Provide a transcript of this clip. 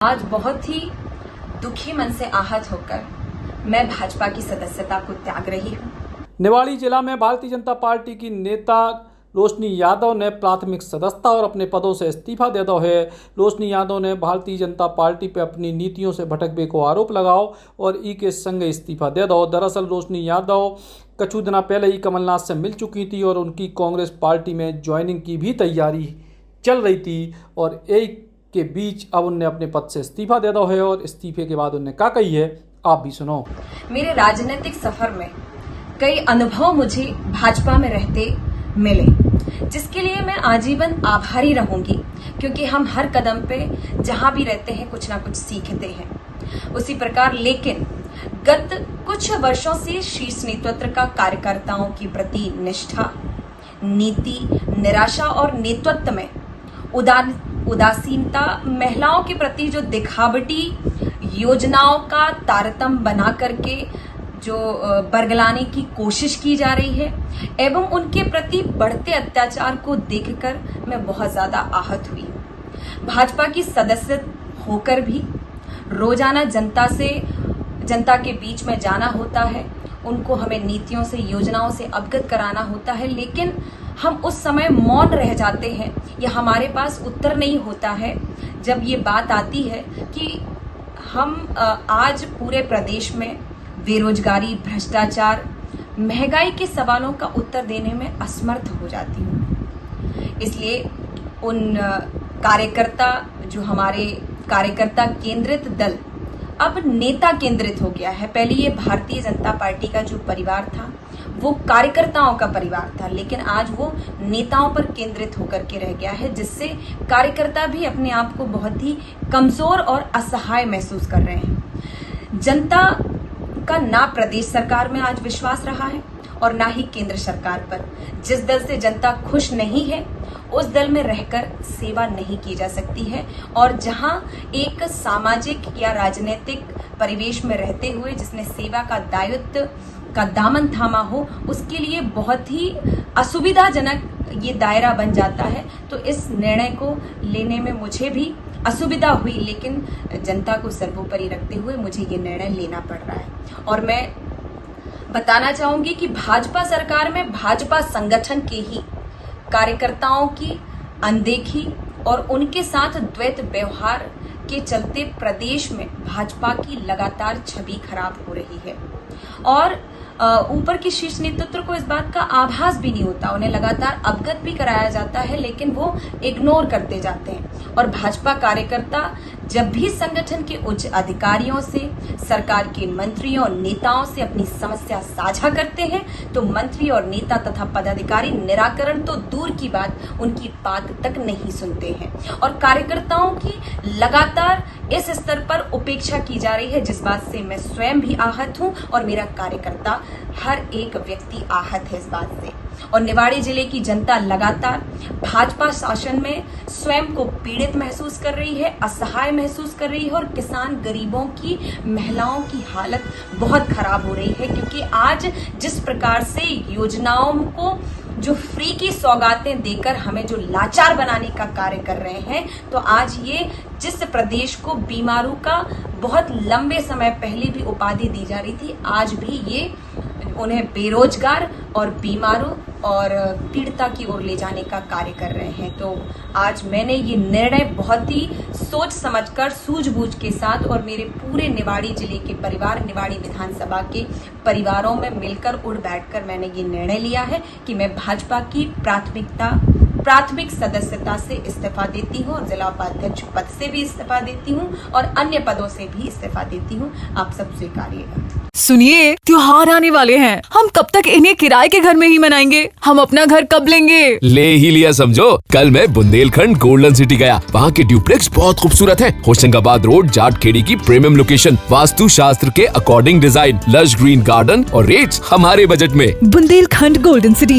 आज बहुत ही दुखी मन से आहत होकर मैं भाजपा की सदस्यता को त्याग रही हूँ। निवाड़ी जिला में भारतीय जनता पार्टी की नेता रोशनी यादव ने प्राथमिक सदस्यता और अपने पदों से इस्तीफा दे दो है। रोशनी यादव ने भारतीय जनता पार्टी पर अपनी नीतियों से भटकने को आरोप लगाओ और ई के संग इस्तीफा दे दो। दरअसल रोशनी यादव कुछ दिनों पहले ही कमलनाथ से मिल चुकी थी और उनकी कांग्रेस पार्टी में ज्वाइनिंग की भी तैयारी चल रही थी और एक के बीच अब उनने अपने पद से इस्तीफा दे दो है और इस्तीफे के बाद उन्होंने क्या कही है, आप भी सुनो। मेरे राजनीतिक सफर में कई अनुभव मुझे भाजपा में रहते मिले, जिसके लिए मैं आजीवन आभारी रहूंगी, क्योंकि हम हर कदम पे जहां भी रहते हैं कुछ ना कुछ सीखते हैं। उसी प्रकार लेकिन गत कुछ वर्षों से शीर्ष नेतृत्व का कार्यकर्ताओं के प्रति निष्ठा, नीति, निराशा और नेतृत्व में उदासीनता, महिलाओं के प्रति जो दिखावटी योजनाओं का तारतम्य बना करके जो बरगलाने की कोशिश की जा रही है एवं उनके प्रति बढ़ते अत्याचार को देखकर मैं बहुत ज्यादा आहत हुई। भाजपा की सदस्य होकर भी रोजाना जनता के बीच में जाना होता है, उनको हमें नीतियों से, योजनाओं से अवगत कराना होता है, लेकिन हम उस समय मौन रह जाते हैं या हमारे पास उत्तर नहीं होता है जब ये बात आती है कि हम आज पूरे प्रदेश में बेरोजगारी, भ्रष्टाचार, महंगाई के सवालों का उत्तर देने में असमर्थ हो जाती हूँ। इसलिए उन कार्यकर्ता जो हमारे कार्यकर्ता केंद्रित दल अब नेता केंद्रित हो गया है। पहले ये भारतीय जनता पार्टी का जो परिवार था वो कार्यकर्ताओं का परिवार था, लेकिन आज वो नेताओं पर केंद्रित होकर के रह गया है, जिससे कार्यकर्ता भी अपने आप को बहुत ही कमजोर और असहाय महसूस कर रहे हैं। जनता का ना प्रदेश सरकार में आज विश्वास रहा है और ना ही केंद्र सरकार पर। जिस दल से जनता खुश नहीं है उस दल में रहकर सेवा नहीं की जा सकती है, और जहां एक सामाजिक या राजनीतिक परिवेश में रहते हुए जिसने सेवा का दायित्व का दामन थामा हो, उसके लिए बहुत ही असुविधाजनक ये दायरा बन जाता है। तो इस निर्णय को लेने में मुझे भी असुविधा हुई, लेकिन जनता को सर्वोपरि रखते हुए मुझे ये निर्णय लेना पड़ रहा है। और मैं बताना चाहूंगी कि भाजपा सरकार में भाजपा संगठन के ही कार्यकर्ताओं की अनदेखी और उनके साथ द्वैत व्यवहार के चलते प्रदेश में भाजपा की लगातार छवि खराब हो रही है और ऊपर की शीर्ष नेतृत्व को इस बात का आभास भी नहीं होता। उन्हें लगातार अवगत भी कराया जाता है, लेकिन वो इग्नोर करते जाते हैं। और भाजपा कार्यकर्ता जब भी संगठन के उच्च अधिकारियों से, सरकार के मंत्रियों और नेताओं से अपनी समस्या साझा करते हैं, तो मंत्री और नेता तथा पदाधिकारी निराकरण तो दूर की बात, उनकी बात तक नहीं सुनते हैं। और कार्यकर्ताओं की लगातार इस स्तर पर उपेक्षा की जा रही है, जिस बात से मैं स्वयं भी आहत हूं और मेरा कार्यकर्ता हर एक व्यक्ति आहत है इस बात से। और निवाड़ी जिले की जनता लगातार भाजपा शासन में स्वयं को पीड़ित महसूस कर रही है, असहाय महसूस कर रही है, और किसान, गरीबों की, महिलाओं की हालत बहुत खराब हो रही है, क्योंकि आज जिस प्रकार से योजनाओं को जो फ्री की सौगातें देकर हमें जो लाचार बनाने का कार्य कर रहे हैं, तो आज ये जिस प्रदेश को बीमारू का बहुत लंबे समय पहले भी उपाधि दी जा रही थी, आज भी ये उन्हें बेरोजगार और बीमारू और पीड़िता की ओर ले जाने का कार्य कर रहे हैं। तो आज मैंने ये निर्णय बहुत ही सोच समझकर, सूझबूझ के साथ और मेरे पूरे निवाड़ी जिले के परिवार, निवाड़ी विधानसभा के परिवारों में मिलकर उठ बैठकर मैंने ये निर्णय लिया है कि मैं भाजपा की प्राथमिक सदस्यता से इस्तीफा देती हूँ और जिला उपाध्यक्ष पद से भी इस्तीफा देती हूँ और अन्य पदों से भी इस्तीफा देती हूँ। आप सब स्वीकारिएगा। सुनिए, त्योहार आने वाले हैं, हम कब तक इन्हें किराए के घर में ही मनाएंगे? हम अपना घर कब लेंगे? ले ही लिया समझो। कल मैं बुंदेलखंड गोल्डन सिटी गया, वहाँ के ड्यूप्लेक्स बहुत खूबसूरत है। होशंगाबाद रोड, जाटखेड़ी की प्रीमियम लोकेशन, वास्तु शास्त्र के according design, lush green garden और रेट्स हमारे बजट में। Bundelkhand golden city.